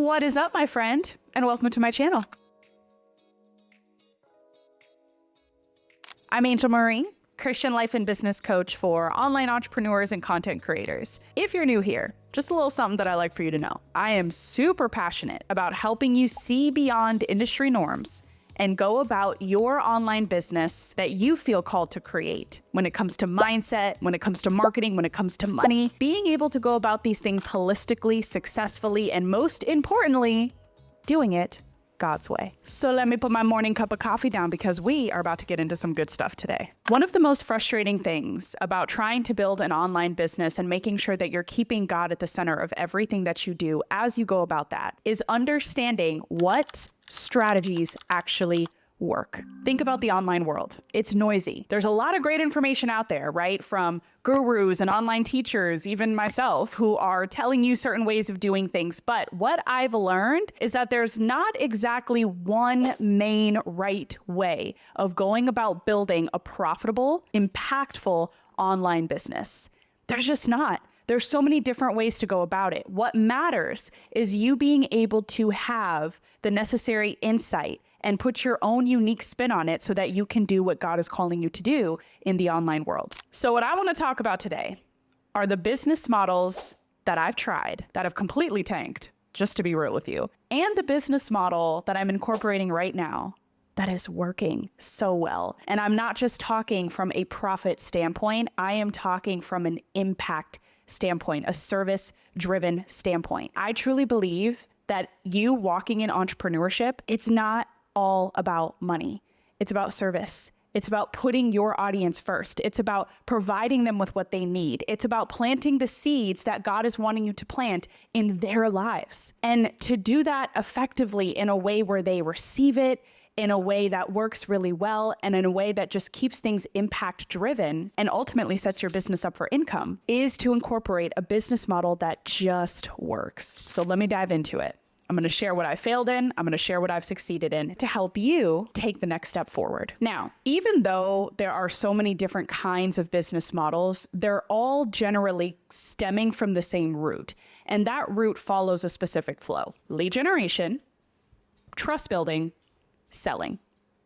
What is up, my friend? And welcome to my channel. I'm Angel Marie, Christian life and business coach for online entrepreneurs and content creators. If you're new here, just a little something that I like for you to know. I am super passionate about helping you see beyond industry norms and go about your online business that you feel called to create. When it comes to mindset, when it comes to marketing, when it comes to money, being able to go about these things holistically, successfully, and most importantly, doing it God's way. So let me put my morning cup of coffee down because we are about to get into some good stuff today. One of the most frustrating things about trying to build an online business and making sure that you're keeping God at the center of everything that you do as you go about that is understanding what strategies actually work. Think about the online world. It's noisy. There's a lot of great information out there, right? From gurus and online teachers, even myself, who are telling you certain ways of doing things. But what I've learned is that there's not exactly one main right way of going about building a profitable, impactful online business. There's just not. There's so many different ways to go about it. What matters is you being able to have the necessary insight and put your own unique spin on it so that you can do what God is calling you to do in the online world. So what I want to talk about today are the business models that I've tried that have completely tanked, just to be real with you, and the business model that I'm incorporating right now that is working so well. And I'm not just talking from a profit standpoint, I am talking from an impact standpoint, a service-driven standpoint. I truly believe that you walking in entrepreneurship, it's not all about money. It's about service. It's about putting your audience first. It's about providing them with what they need. It's about planting the seeds that God is wanting you to plant in their lives. And to do that effectively in a way where they receive it, in a way that works really well, and in a way that just keeps things impact driven and ultimately sets your business up for income, is to incorporate a business model that just works. So let me dive into it. I'm going to share what I failed in. I'm going to share what I've succeeded in to help you take the next step forward. Now, even though there are so many different kinds of business models, they're all generally stemming from the same root. And that root follows a specific flow: lead generation, trust building, selling.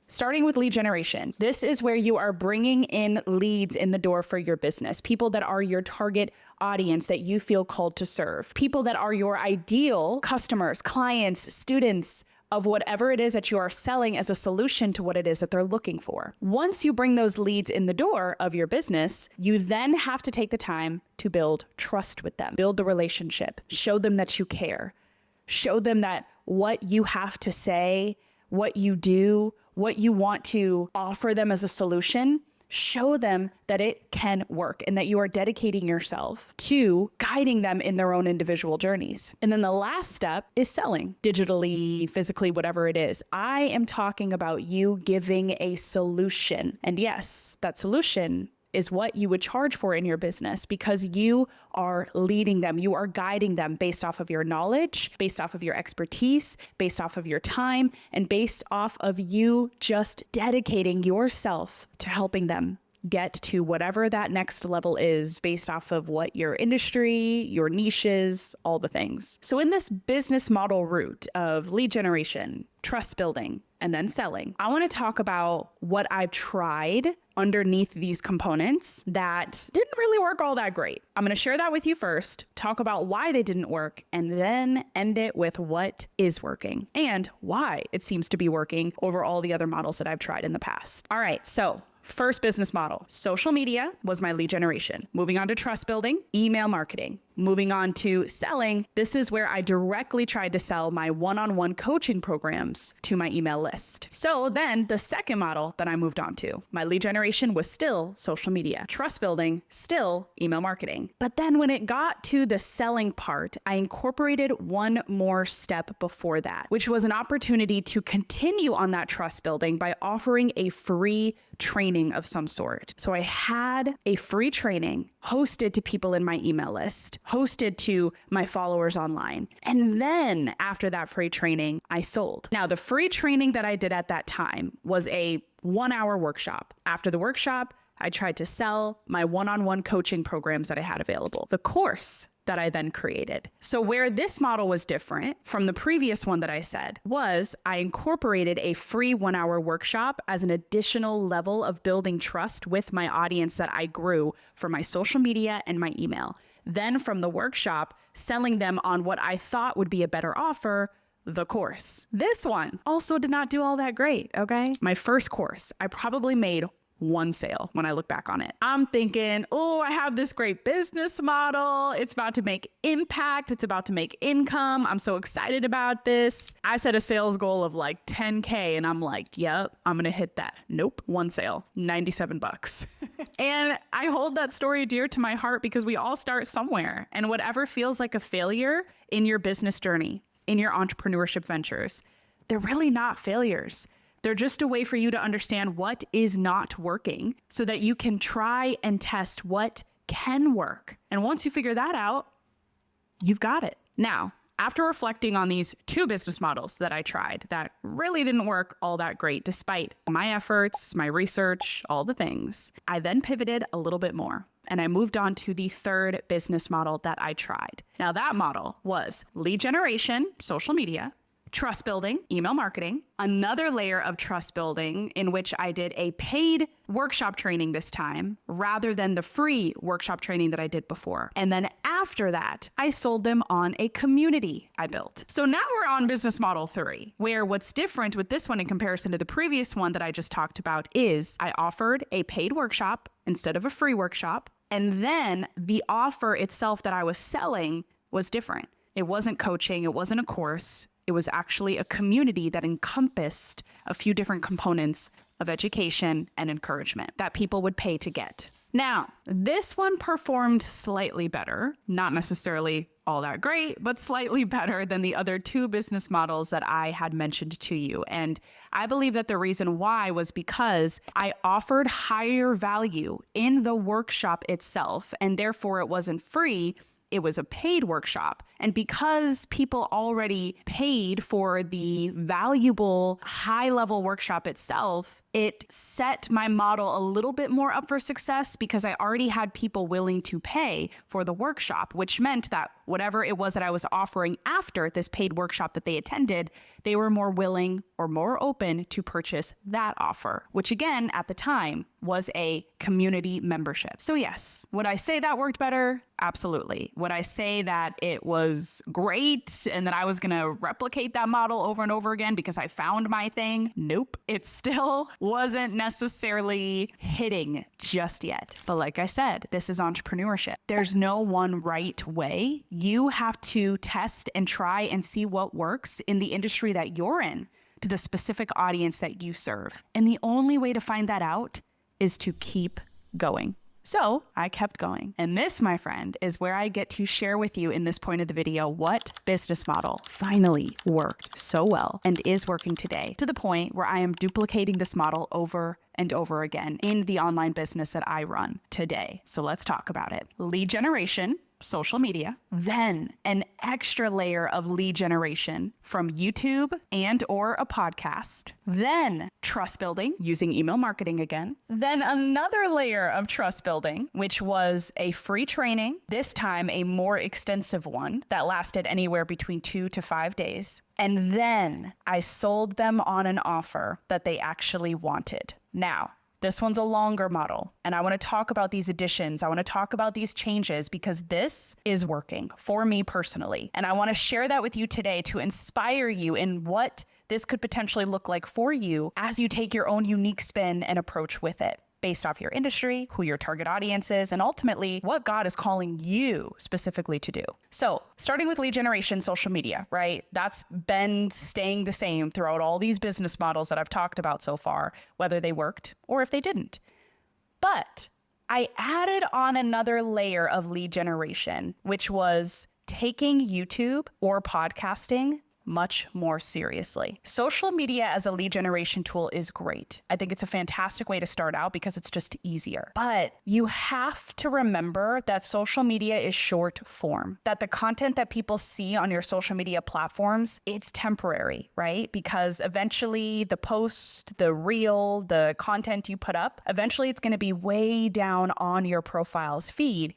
Starting with lead generation, this is where you are bringing in leads in the door for your business, people that are your target audience that you feel called to serve, people that are your ideal customers, clients, students of whatever it is that you are selling as a solution to what it is that they're looking for. Once you bring those leads in the door of your business, you then have to take the time to build trust with them, build the relationship, show them that you care, show them that what you have to say, what you do, what you want to offer them as a solution, show them that it can work and that you are dedicating yourself to guiding them in their own individual journeys. And then the last step is selling, digitally, physically, whatever it is. I am talking about you giving a solution. And yes, that solution is what you would charge for in your business because you are leading them. You are guiding them based off of your knowledge, based off of your expertise, based off of your time, and based off of you just dedicating yourself to helping them get to whatever that next level is based off of what your industry, your niches, all the things. So in this business model route of lead generation, trust building, and then selling, I want to talk about what I've tried underneath these components that didn't really work all that great. I'm going to share that with you first, talk about why they didn't work, and then end it with what is working and why it seems to be working over all the other models that I've tried in the past. All right, so first business model, social media was my lead generation. Moving on to trust building, email marketing. Moving on to selling, this is where I directly tried to sell my one-on-one coaching programs to my email list. So then the second model that I moved on to, my lead generation was still social media. Trust building, still email marketing. But then when it got to the selling part, I incorporated one more step before that, which was an opportunity to continue on that trust building by offering a free training of some sort. So I had a free training hosted to people in my email list, hosted to my followers online. And then after that free training, I sold. Now, the free training that I did at that time was a 1-hour workshop. After the workshop, I tried to sell my one-on-one coaching programs that I had available. The course that I then created. So where this model was different from the previous one that I said was I incorporated a free 1-hour workshop as an additional level of building trust with my audience that I grew for my social media and my email. Then from the workshop, selling them on what I thought would be a better offer, the course. This one also did not do all that great, okay? My first course, I probably made one sale when I look back on it. I'm thinking, oh, I have this great business model. It's about to make impact. It's about to make income. I'm so excited about this. I set a sales goal of like 10K and I'm like, yep, I'm gonna hit that. Nope, one sale, $97. And I hold that story dear to my heart because we all start somewhere, and whatever feels like a failure in your business journey, in your entrepreneurship ventures, they're really not failures. They're just a way for you to understand what is not working so that you can try and test what can work. And once you figure that out, you've got it. Now, after reflecting on these 2 business models that I tried that really didn't work all that great despite my efforts, my research, all the things, I then pivoted a little bit more and I moved on to the 3rd business model that I tried. Now that model was lead generation, social media, trust building, email marketing, another layer of trust building in which I did a paid workshop training this time rather than the free workshop training that I did before. And then after that, I sold them on a community I built. So now we're on business model 3, where what's different with this one in comparison to the previous one that I just talked about is I offered a paid workshop instead of a free workshop. And then the offer itself that I was selling was different. It wasn't coaching. It wasn't a course. It was actually a community that encompassed a few different components of education and encouragement that people would pay to get. Now, this one performed slightly better, not necessarily all that great, but slightly better than the other 2 business models that I had mentioned to you. And I believe that the reason why was because I offered higher value in the workshop itself, and therefore it wasn't free. It was a paid workshop. And because people already paid for the valuable high-level workshop itself, it set my model a little bit more up for success because I already had people willing to pay for the workshop, which meant that whatever it was that I was offering after this paid workshop that they attended, they were more willing or more open to purchase that offer, which again, at the time, was a community membership. So yes, would I say that worked better? Absolutely. Would I say that it was great and that I was going to replicate that model over and over again because I found my thing? Nope. It still wasn't necessarily hitting just yet. But like I said, this is entrepreneurship. There's no one right way. You have to test and try and see what works in the industry that you're in to the specific audience that you serve. And the only way to find that out is to keep going. So I kept going. And this, my friend, is where I get to share with you in this point of the video what business model finally worked so well and is working today to the point where I am duplicating this model over and over again in the online business that I run today. So let's talk about it. Lead generation, social media, then an extra layer of lead generation from YouTube and or a podcast, then trust building using email marketing again, then another layer of trust building, which was a free training, this time a more extensive one that lasted anywhere between 2 to 5 days. And then I sold them on an offer that they actually wanted. Now, this one's a longer model, and I want to talk about these additions. I want to talk about these changes because this is working for me personally. And I want to share that with you today to inspire you in what this could potentially look like for you as you take your own unique spin and approach with it, based off your industry, who your target audience is, and ultimately what God is calling you specifically to do. So starting with lead generation, social media, right? That's been staying the same throughout all these business models that I've talked about so far, whether they worked or if they didn't. But I added on another layer of lead generation, which was taking YouTube or podcasting much more seriously. Social media as a lead generation tool is great. I think it's a fantastic way to start out because it's just easier. But you have to remember that social media is short form, that the content that people see on your social media platforms, it's temporary, right? Because eventually the post, the reel, the content you put up, eventually it's going to be way down on your profile's feed.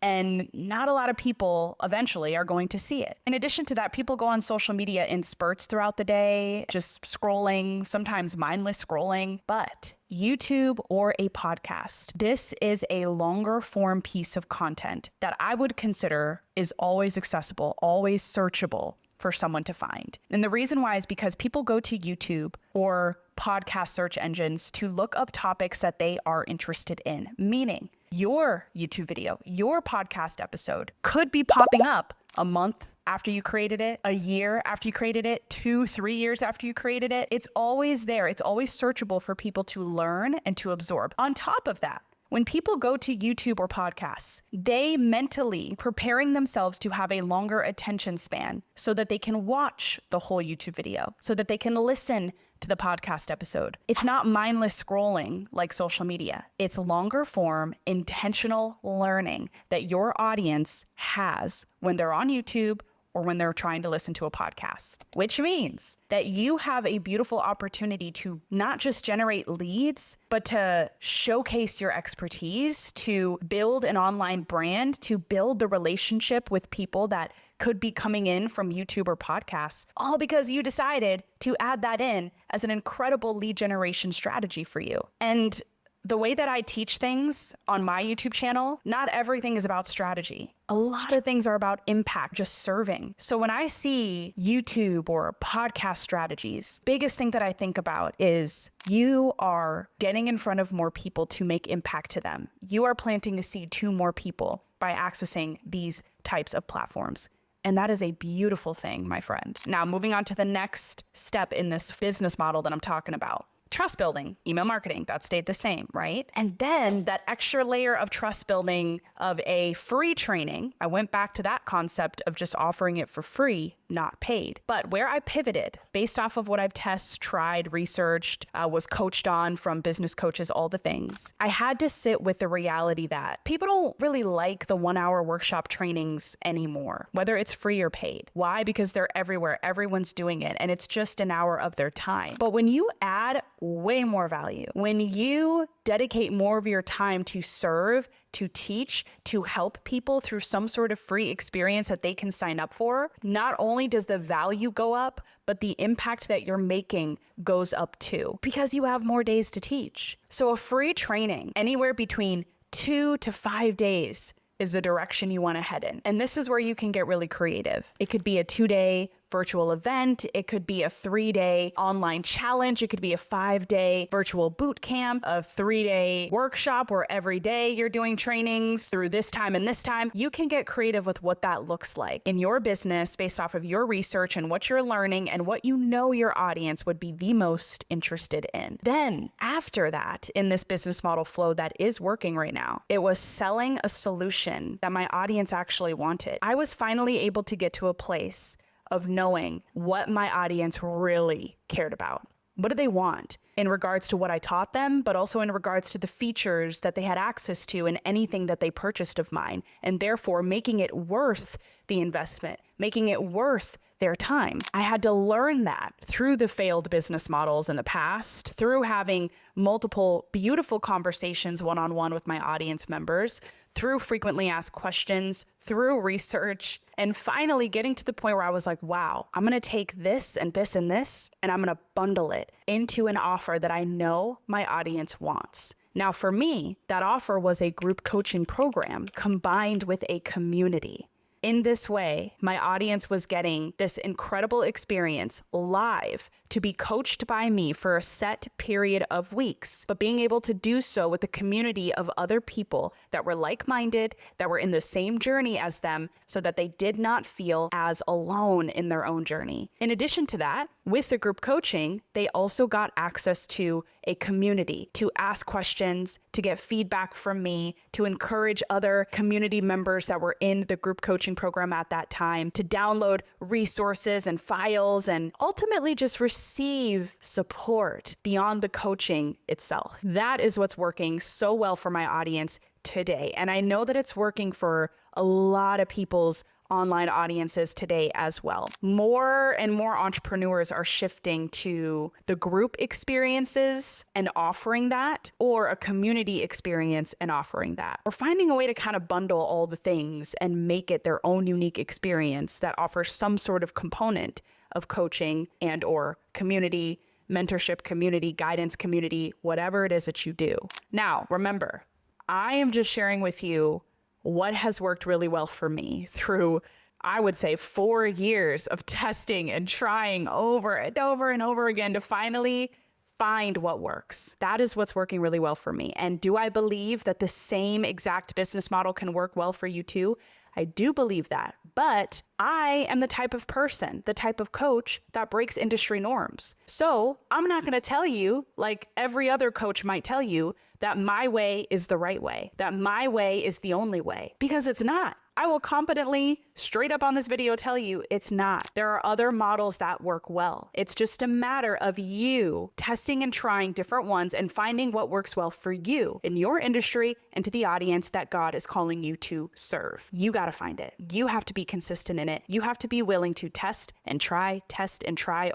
and not a lot of people eventually are going to see it. In addition to that, people go on social media in spurts throughout the day, just scrolling, sometimes mindless scrolling. But YouTube or a podcast, this is a longer form piece of content that I would consider is always accessible, always searchable for someone to find. And the reason why is because people go to YouTube or podcast search engines to look up topics that they are interested in, meaning your YouTube video, your podcast episode could be popping up a month after you created it, a year after you created it, 2-3 years after you created it. It's always there. It's always searchable for people to learn and to absorb. On top of that, when people go to YouTube or podcasts, they mentally preparing themselves to have a longer attention span so that they can watch the whole YouTube video, so that they can listen to the podcast episode. It's not mindless scrolling like social media. It's longer form, intentional learning that your audience has when they're on YouTube or when they're trying to listen to a podcast, which means that you have a beautiful opportunity to not just generate leads, but to showcase your expertise, to build an online brand, to build the relationship with people that could be coming in from YouTube or podcasts, all because you decided to add that in as an incredible lead generation strategy for you. And the way that I teach things on my YouTube channel, not everything is about strategy. A lot of things are about impact, just serving. So when I see YouTube or podcast strategies, biggest thing that I think about is you are getting in front of more people to make impact to them. You are planting a seed to more people by accessing these types of platforms. And that is a beautiful thing, my friend. Now, moving on to the next step in this business model that I'm talking about. Trust building, email marketing, that stayed the same, right? And then that extra layer of trust building of a free training, I went back to that concept of just offering it for free, not paid. But where I pivoted based off of what I've tested, tried, researched, was coached on from business coaches, all the things, I had to sit with the reality that people don't really like the 1-hour workshop trainings anymore, whether it's free or paid. Why? Because they're everywhere. Everyone's doing it. And it's just an hour of their time. But when you add way more value, when you dedicate more of your time to serve, to teach, to help people through some sort of free experience that they can sign up for, not only does the value go up, but the impact that you're making goes up too, because you have more days to teach. So a free training, anywhere between 2 to 5 days, is the direction you want to head in. And this is where you can get really creative. It could be a 2-day virtual event. It could be a 3-day online challenge. It could be a 5-day virtual boot camp, a 3-day workshop where every day you're doing trainings through this time and this time. You can get creative with what that looks like in your business based off of your research and what you're learning and what you know your audience would be the most interested in. Then after that, in this business model flow that is working right now, it was selling a solution that my audience actually wanted. I was finally able to get to a place of knowing what my audience really cared about. What do they want in regards to what I taught them, but also in regards to the features that they had access to in anything that they purchased of mine, and therefore making it worth the investment, making it worth their time. I had to learn that through the failed business models in the past, through having multiple beautiful conversations one-on-one with my audience members, through frequently asked questions, through research, and finally getting to the point where I was like, wow, I'm going to take this and this and this, and I'm going to bundle it into an offer that I know my audience wants. Now, for me, that offer was a group coaching program combined with a community. In this way, my audience was getting this incredible experience live to be coached by me for a set period of weeks, but being able to do so with a community of other people that were like-minded, that were in the same journey as them, so that they did not feel as alone in their own journey. In addition to that, with the group coaching, they also got access to a community to ask questions, to get feedback from me, to encourage other community members that were in the group coaching program at that time, to download resources and files, and ultimately just receive support beyond the coaching itself. That is what's working so well for my audience today. And I know that it's working for a lot of people's online audiences today as well. More and more entrepreneurs are shifting to the group experiences and offering that, or a community experience and offering that, or finding a way to kind of bundle all the things and make it their own unique experience that offers some sort of component of coaching and or community, mentorship community, guidance community, whatever it is that you do. Now, remember, I am just sharing with you what has worked really well for me through, I would say, 4 years of testing and trying over and over and over again to finally find what works. That is what's working really well for me. And do I believe that the same exact business model can work well for you too? I do believe that, but I am the type of person, the type of coach that breaks industry norms. So I'm not going to tell you, like every other coach might tell you, that my way is the right way, that my way is the only way, because it's not. I will competently, straight up on this video, tell you it's not. There are other models that work well. It's just a matter of you testing and trying different ones and finding what works well for you in your industry and to the audience that God is calling you to serve. You got to find it. You have to be consistent in it. You have to be willing to test and try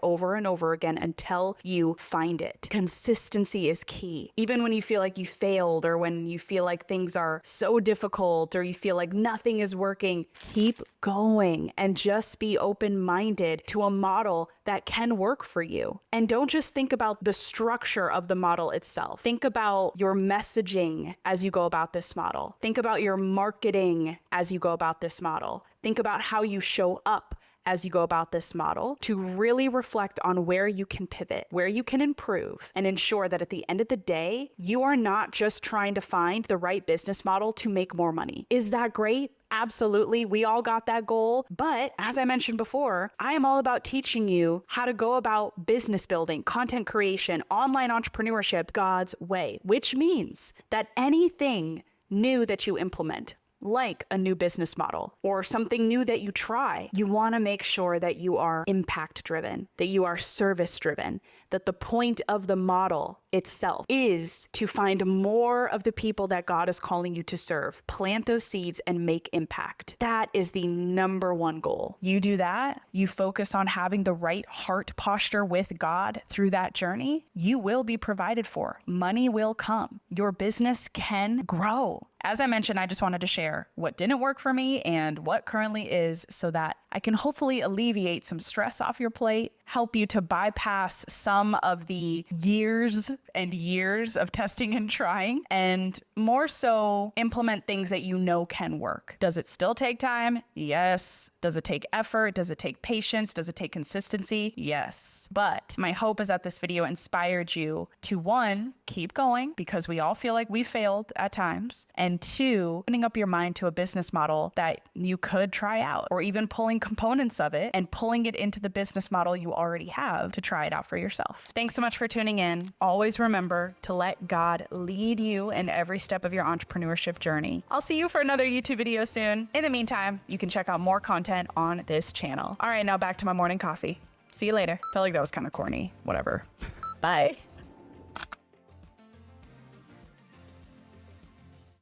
over and over again until you find it. Consistency is key. Even when you feel like you failed, or when you feel like things are so difficult, or you feel like nothing is working, keep going and just be open-minded to a model that can work for you. And don't just think about the structure of the model itself. Think about your messaging as you go about this model. Think about your marketing as you go about this model. Think about how you show up as you go about this model, to really reflect on where you can pivot, where you can improve, and ensure that at the end of the day, you are not just trying to find the right business model to make more money. Is that great? Absolutely. We all got that goal. But as I mentioned before, I am all about teaching you how to go about business building, content creation, online entrepreneurship God's way, which means that anything new that you implement, like a new business model or something new that you try, you want to make sure that you are impact driven, that you are service driven, that the point of the model itself is to find more of the people that God is calling you to serve, plant those seeds and make impact. That is the number one goal. You do that, you focus on having the right heart posture with God through that journey, you will be provided for. Money will come. Your business can grow. As I mentioned, I just wanted to share what didn't work for me and what currently is, so that I can hopefully alleviate some stress off your plate, help you to bypass some of the years and years of testing and trying, and more so implement things that you know can work. Does it still take time? Yes. Does it take effort? Does it take patience? Does it take consistency? Yes. But my hope is that this video inspired you to, one, keep going, because we all feel like we failed at times, and two, opening up your mind to a business model that you could try out, or even pulling components of it and pulling it into the business model you already have to try it out for yourself. Thanks so much for tuning in. Always remember to let God lead you in every step of your entrepreneurship journey. I'll see you for another YouTube video soon. In the meantime, you can check out more content on this channel. All right, now back to my morning coffee. See you later. Felt like that was kind of corny. Whatever. Bye.